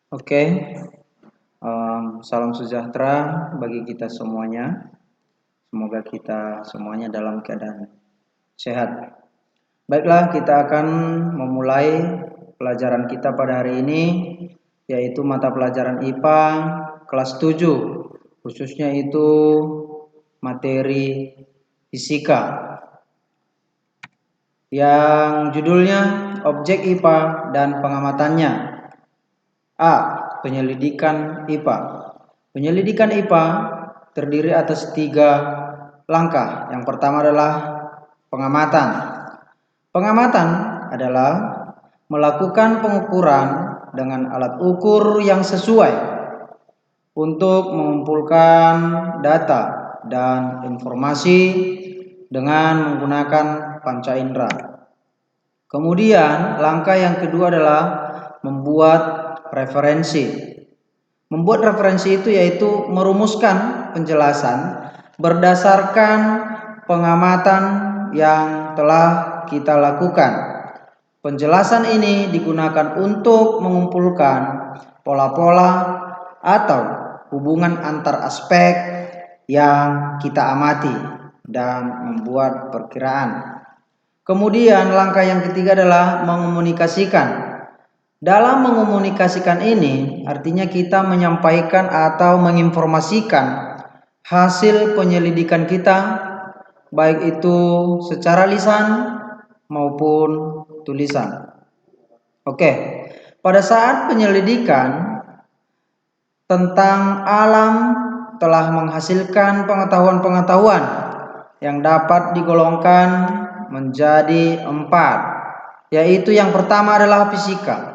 Oke, salam sejahtera bagi kita semuanya. Semoga kita semuanya dalam keadaan sehat. Baiklah, kita akan memulai pelajaran kita pada hari ini, yaitu mata pelajaran IPA kelas 7, khususnya itu materi fisika, yang judulnya objek IPA dan pengamatannya. A. Penyelidikan IPA. Penyelidikan IPA terdiri atas 3 langkah. Yang pertama adalah pengamatan. Pengamatan adalah melakukan pengukuran dengan alat ukur yang sesuai untuk mengumpulkan data dan informasi dengan menggunakan panca indera. Kemudian langkah yang kedua adalah membuat referensi. Membuat referensi itu yaitu merumuskan penjelasan berdasarkan pengamatan yang telah kita lakukan. Penjelasan ini digunakan untuk mengumpulkan pola-pola atau hubungan antar aspek yang kita amati dan membuat perkiraan. Kemudian langkah yang ketiga adalah mengomunikasikan. Dalam mengomunikasikan ini artinya kita menyampaikan atau menginformasikan hasil penyelidikan kita, baik itu secara lisan maupun tulisan. Oke, pada saat penyelidikan tentang alam telah menghasilkan pengetahuan-pengetahuan yang dapat digolongkan menjadi 4, yaitu yang pertama adalah fisika.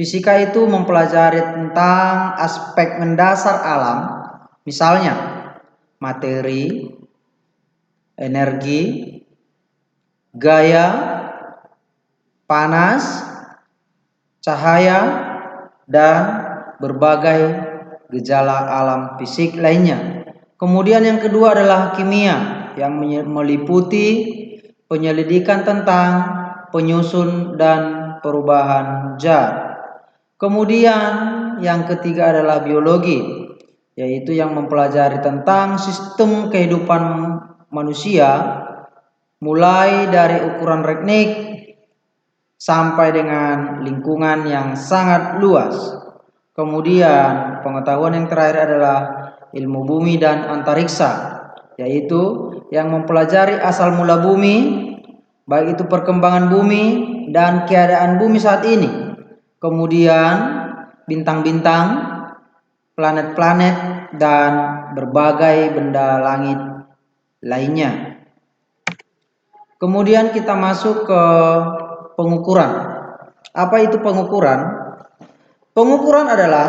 Fisika itu mempelajari tentang aspek mendasar alam, misalnya materi, energi, gaya, panas, cahaya, dan berbagai gejala alam fisik lainnya. Kemudian yang kedua adalah kimia, yang meliputi penyelidikan tentang penyusun dan perubahan zat. Kemudian yang ketiga adalah biologi, yaitu yang mempelajari tentang sistem kehidupan manusia, mulai dari ukuran reknik sampai dengan lingkungan yang sangat luas. Kemudian pengetahuan yang terakhir adalah ilmu bumi dan antariksa, yaitu yang mempelajari asal mula bumi, baik itu perkembangan bumi dan keadaan bumi saat ini. Kemudian bintang-bintang, planet-planet, dan berbagai benda langit lainnya. Kemudian kita masuk ke pengukuran. Apa itu pengukuran? Pengukuran adalah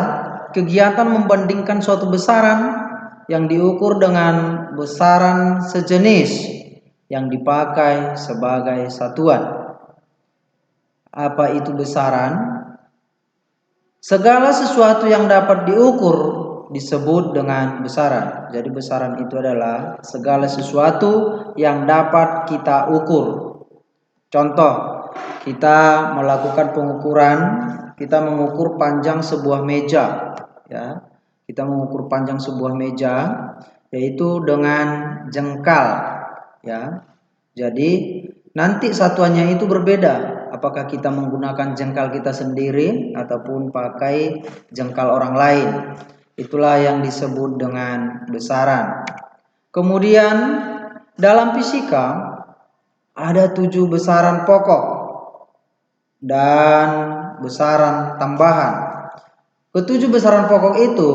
kegiatan membandingkan suatu besaran yang diukur dengan besaran sejenis yang dipakai sebagai satuan. Apa itu besaran? Segala sesuatu yang dapat diukur disebut dengan besaran. Jadi besaran itu adalah segala sesuatu yang dapat kita ukur. Contoh, kita melakukan pengukuran, kita mengukur panjang sebuah meja, ya. Kita mengukur panjang sebuah meja yaitu dengan jengkal, ya. Jadi nanti satuannya itu berbeda. Apakah kita menggunakan jengkal kita sendiri ataupun pakai jengkal orang lain. Itulah yang disebut dengan besaran. Kemudian dalam fisika ada 7 besaran pokok dan besaran tambahan. Ketujuh besaran pokok itu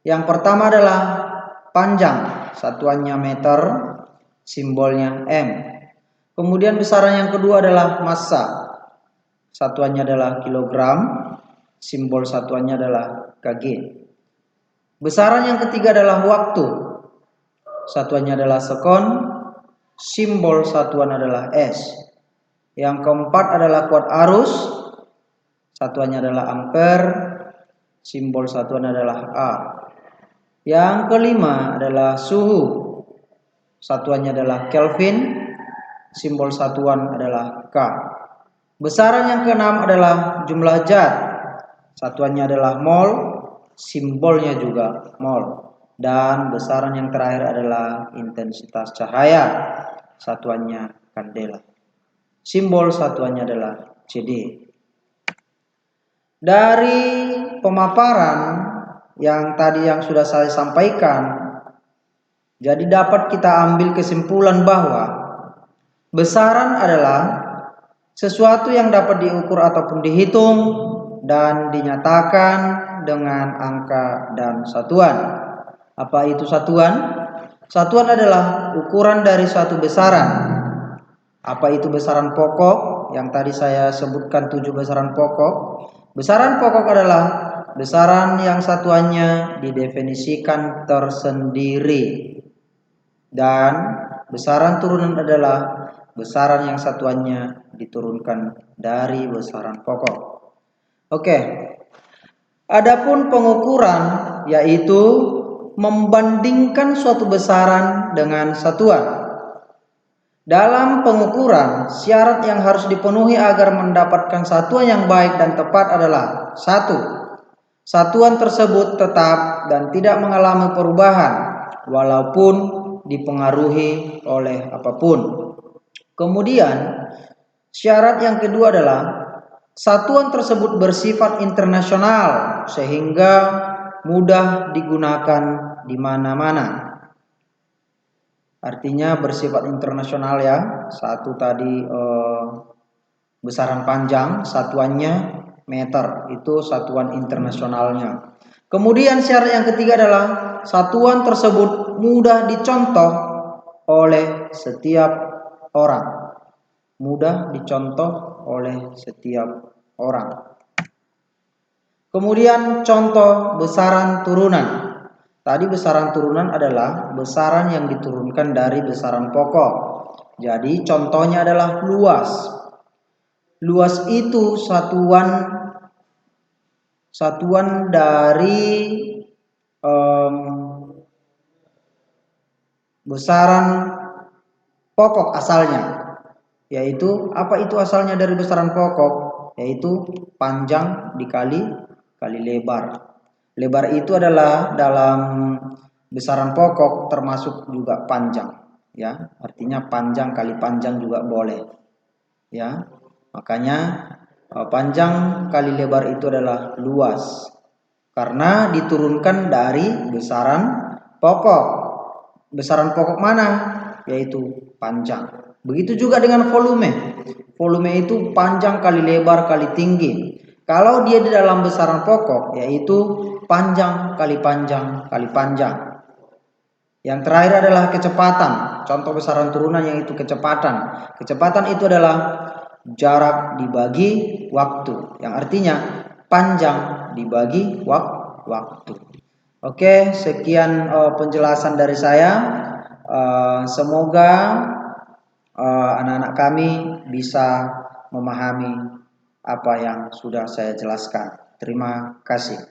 yang pertama adalah panjang, satuannya meter, simbolnya M. Kemudian besaran yang kedua adalah massa, satuannya adalah kilogram, simbol satuannya adalah kg. Besaran yang ketiga adalah waktu, satuannya adalah sekon, simbol satuan adalah S. Yang keempat adalah kuat arus, satuannya adalah ampere, simbol satuan adalah A. Yang kelima adalah suhu, satuannya adalah Kelvin, simbol satuan adalah K. Besaran yang keenam adalah jumlah zat, satuannya adalah mol, simbolnya juga mol. Dan besaran yang terakhir adalah intensitas cahaya, satuannya kandela. Simbol satuannya adalah CD. Dari pemaparan yang tadi yang sudah saya sampaikan, jadi dapat kita ambil kesimpulan bahwa besaran adalah sesuatu yang dapat diukur ataupun dihitung dan dinyatakan dengan angka dan satuan. Apa itu satuan? Satuan adalah ukuran dari suatu besaran. Apa itu besaran pokok? Yang tadi saya sebutkan 7 besaran pokok. Besaran pokok adalah besaran yang satuannya didefinisikan tersendiri. Dan besaran turunan adalah besaran yang satuannya diturunkan dari besaran pokok. Oke. Adapun pengukuran yaitu membandingkan suatu besaran dengan satuan. Dalam pengukuran, syarat yang harus dipenuhi agar mendapatkan satuan yang baik dan tepat adalah 1. Satuan tersebut tetap dan tidak mengalami perubahan walaupun dipengaruhi oleh apapun. Kemudian, syarat yang kedua adalah satuan tersebut bersifat internasional sehingga mudah digunakan di mana-mana. Artinya bersifat internasional ya. Satu tadi besaran panjang, satuannya meter, itu satuan internasionalnya. Kemudian syarat yang ketiga adalah satuan tersebut mudah dicontoh oleh setiap orang. Mudah dicontoh oleh setiap orang. Kemudian contoh besaran turunan. Tadi besaran turunan adalah besaran yang diturunkan dari besaran pokok. Jadi contohnya adalah luas. Luas itu satuan dari besaran pokok asalnya. Yaitu apa itu asalnya dari besaran pokok? Yaitu panjang dikali lebar. Lebar itu adalah dalam besaran pokok termasuk juga panjang, ya. Artinya panjang kali panjang juga boleh, ya. Makanya panjang kali lebar itu adalah luas karena diturunkan dari besaran pokok. Besaran pokok mana? Yaitu panjang. Begitu juga dengan volume. Volume itu panjang kali lebar kali tinggi. Kalau dia di dalam besaran pokok yaitu panjang kali panjang kali panjang. Yang terakhir adalah kecepatan. Contoh besaran turunan yaitu kecepatan. Kecepatan itu adalah jarak dibagi waktu. Yang artinya panjang dibagi waktu. Oke, sekian penjelasan dari saya. Semoga anak-anak kami bisa memahami apa yang sudah saya jelaskan. Terima kasih.